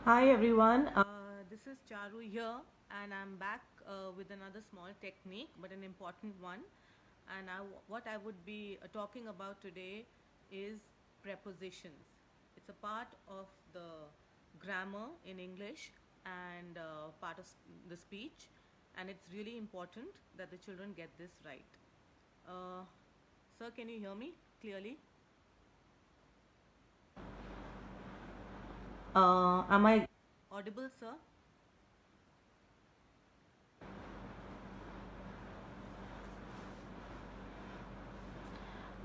Hi everyone, this is Charu here, and I'm back with another small technique but an important one. And what I would be talking about today is prepositions. It's a part of the grammar in English and part of the speech, and it's really important that the children get this right. Uh, Sir, can you hear me clearly? Am I audible, sir?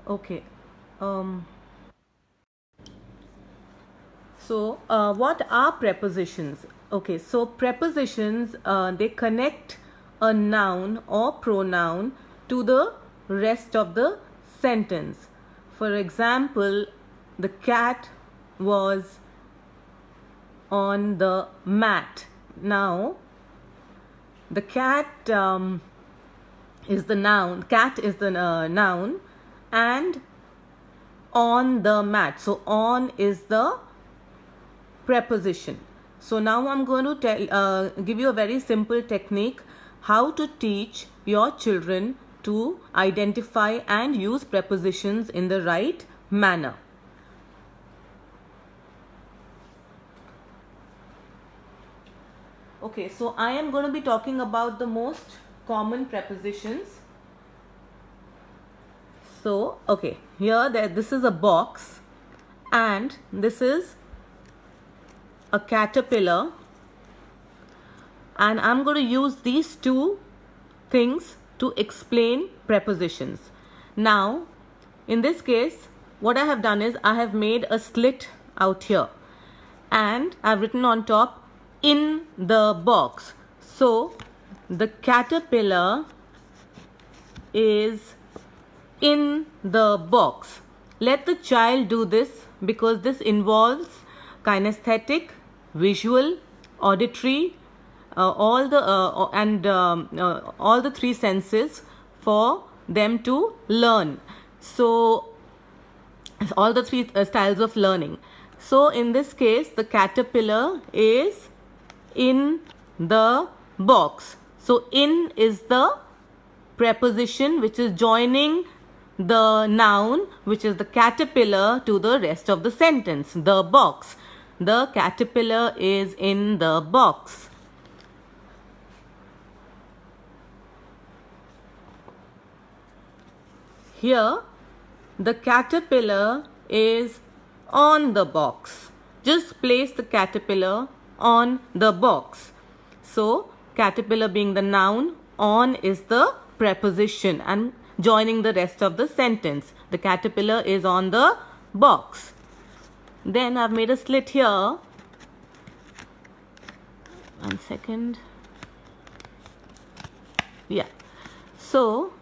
Okay. Um, what are prepositions? Okay, so prepositions they connect a noun or pronoun to the rest of the sentence. For example, the cat was on the mat. Now, the cat is the noun. Cat is the noun, and on the mat. So on is the preposition. So now I'm going to give you a very simple technique how to teach your children to identify and use prepositions in the right manner. Okay, so I am going to be talking about the most common prepositions. So, okay, this is a box, and this is a caterpillar, and I'm going to use these two things to explain prepositions. Now, in this case, what I have done is I have made a slit out here, and I've written on top in the box. So, the caterpillar is in the box. Let the child do this because this involves kinesthetic, visual, auditory, all the three senses for them to learn. So all the three styles of learning. So in this case, the caterpillar is in the box. So in is the preposition which is joining the noun, which is the caterpillar, to the rest of the sentence, the box. The caterpillar is in the box. Here, the caterpillar is on the box. Just place the caterpillar on the box. So, caterpillar being the noun, on is the preposition and joining the rest of the sentence. The caterpillar is on the box. Then I've made a slit here. 1 second. Yeah. So,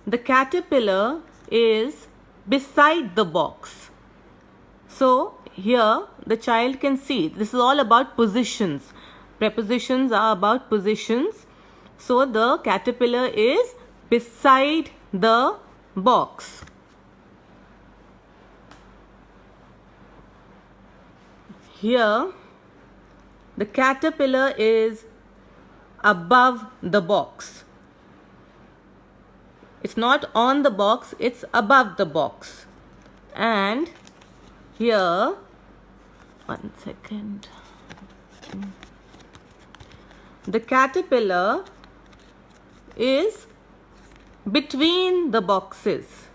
the caterpillar is beside the box. So, here the child can see. This is all about positions. Prepositions are about positions. So, the caterpillar is beside the box. Here, the caterpillar is above the box. It's not on the box, it's above the box. And here, 1 second. The caterpillar is between the boxes.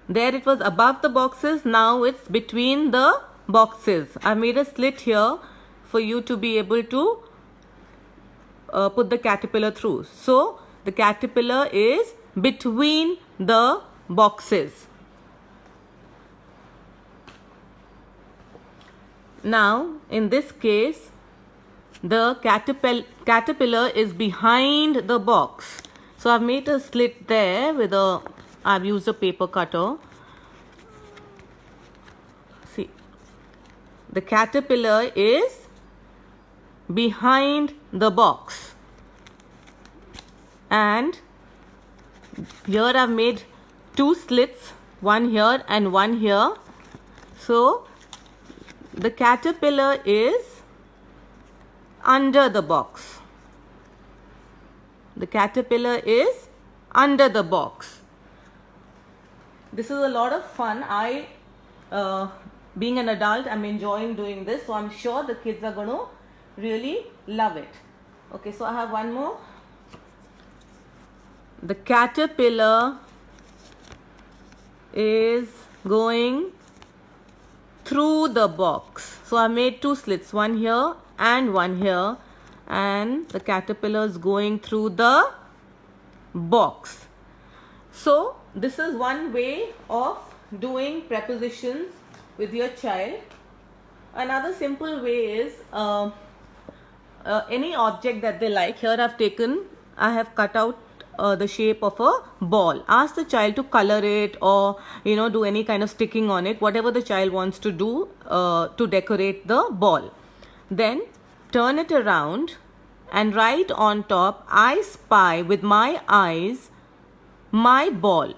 There it was above the boxes, now it's between the boxes. I made a slit here for you to be able to put the caterpillar through. So, the caterpillar is between the boxes. Now, in this case, the caterpillar is behind the box. So, I've made a slit there with I've used a paper cutter. See, the caterpillar is behind the box. And here I've made two slits, one here and one here. So, the caterpillar is under the box. The caterpillar is under the box. This is a lot of fun. Being an adult, I'm enjoying doing this, so I'm sure the kids are going to really love it. Okay, so I have one more. The caterpillar is going through the box. So I made two slits, one here and one here, and the caterpillar is going through the box. So this is one way of doing prepositions with your child. Another simple way is any object that they like. Here I have cut out the shape of a ball. Ask the child to color it, or do any kind of sticking on it, whatever the child wants to do to decorate the ball. Then turn it around and write on top, I spy with my eyes my ball.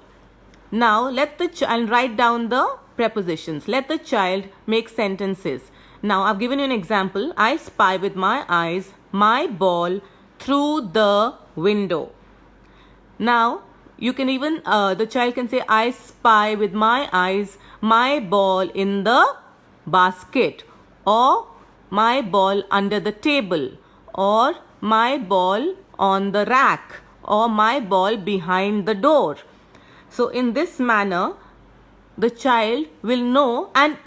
Now let the child write down the prepositions. Let the child make sentences. Now I've given you an example. I spy with my eyes my ball through the window. Now you can even the child can say, I spy with my eyes my ball in the basket, or my ball under the table, or my ball on the rack, or my ball behind the door. So in this manner the child will know. And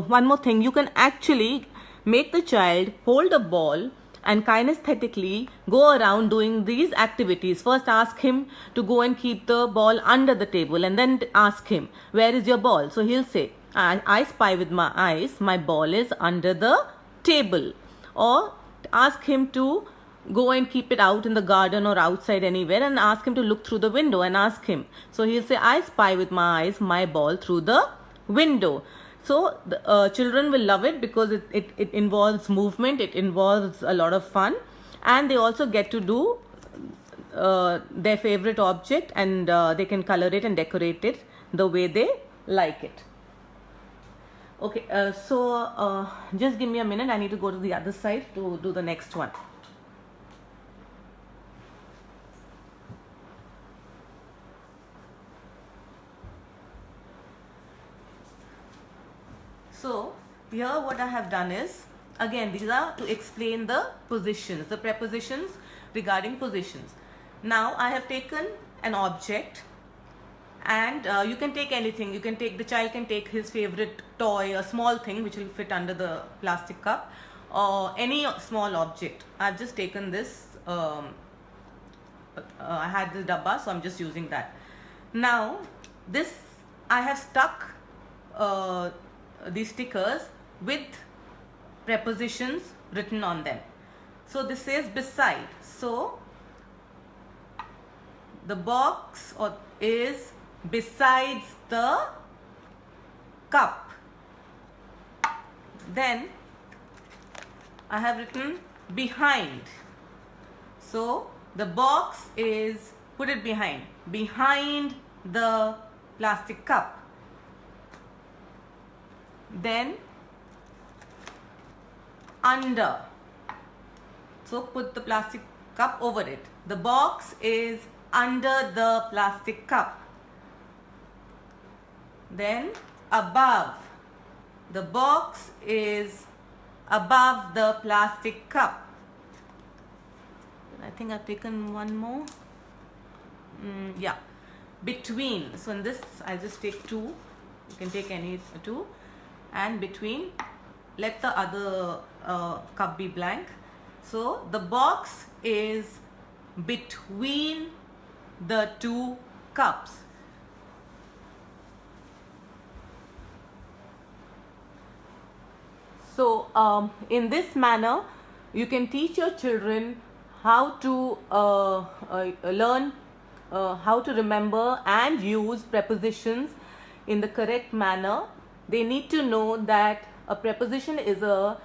one more thing, you can actually make the child hold a ball and kinesthetically go around doing these activities. First ask him to go and keep the ball under the table, and then ask him, where is your ball? So he'll say, I spy with my eyes my ball is under the table. Or ask him to go and keep it out in the garden or outside anywhere, and ask him to look through the window and ask him. So he'll say, I spy with my eyes my ball through the window. So the children will love it because it involves movement, it involves a lot of fun, and they also get to do their favorite object, and they can color it and decorate it the way they like it. Okay, so just give me a minute. I need to go to the other side to do the next one. So here what I have done is, again these are to explain the positions, the prepositions regarding positions. Now I have taken an object, and you can take anything. You can take, the child can take his favorite toy, a small thing which will fit under the plastic cup, or any small object. I've just taken this, I had the dabba, so I'm just using that. Now this, I have stuck these stickers with prepositions written on them. So this says beside. So the box is besides the cup. Then I have written behind. So the box is, put it behind the plastic cup. Then under. So put the plastic cup over it. The box is under the plastic cup. Then above. The box is above the plastic cup. I think I've taken one more. Yeah. Between. So in this I'll just take two. You can take any two. And between, let the other cup be blank. So the box is between the two cups. So in this manner you can teach your children how to learn how to remember and use prepositions in the correct manner. They need to know that a preposition is a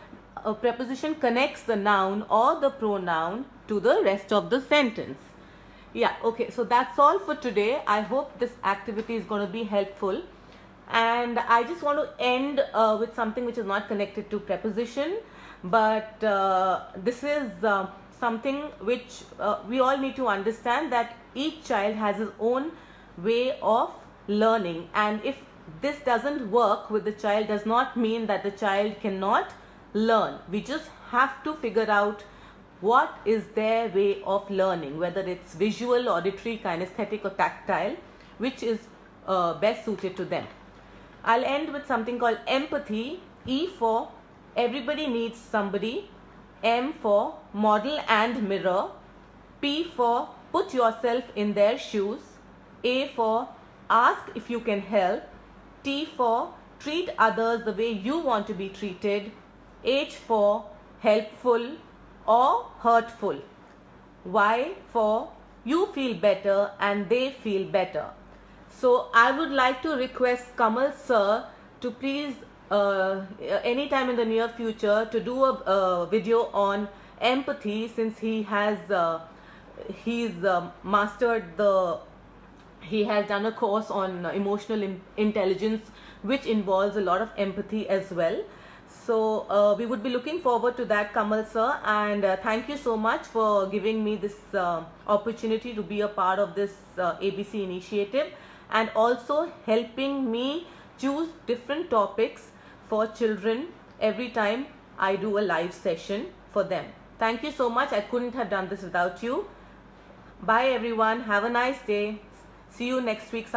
preposition connects the noun or the pronoun to the rest of the sentence. Yeah, okay, so that's all for today. I hope this activity is going to be helpful. And I just want to end with something which is not connected to preposition, but this is something which we all need to understand, that each child has his own way of learning, and if this doesn't work with the child, does not mean that the child cannot learn. We just have to figure out what is their way of learning, whether it's visual, auditory, kinesthetic or tactile, which is best suited to them. I'll end with something called empathy. E for everybody needs somebody. M for model and mirror. P for put yourself in their shoes. A for ask if you can help. T for treat others the way you want to be treated. H for helpful or hurtful. Y for you feel better and they feel better. So I would like to request Kamal sir to please anytime in the near future to do a video on empathy, since he has he has done a course on emotional intelligence, which involves a lot of empathy as well. So we would be looking forward to that, Kamal sir, and thank you so much for giving me this opportunity to be a part of this ABC initiative, and also helping me choose different topics for children every time I do a live session for them. Thank you so much. I couldn't have done this without you. Bye everyone. Have a nice day. See you next week.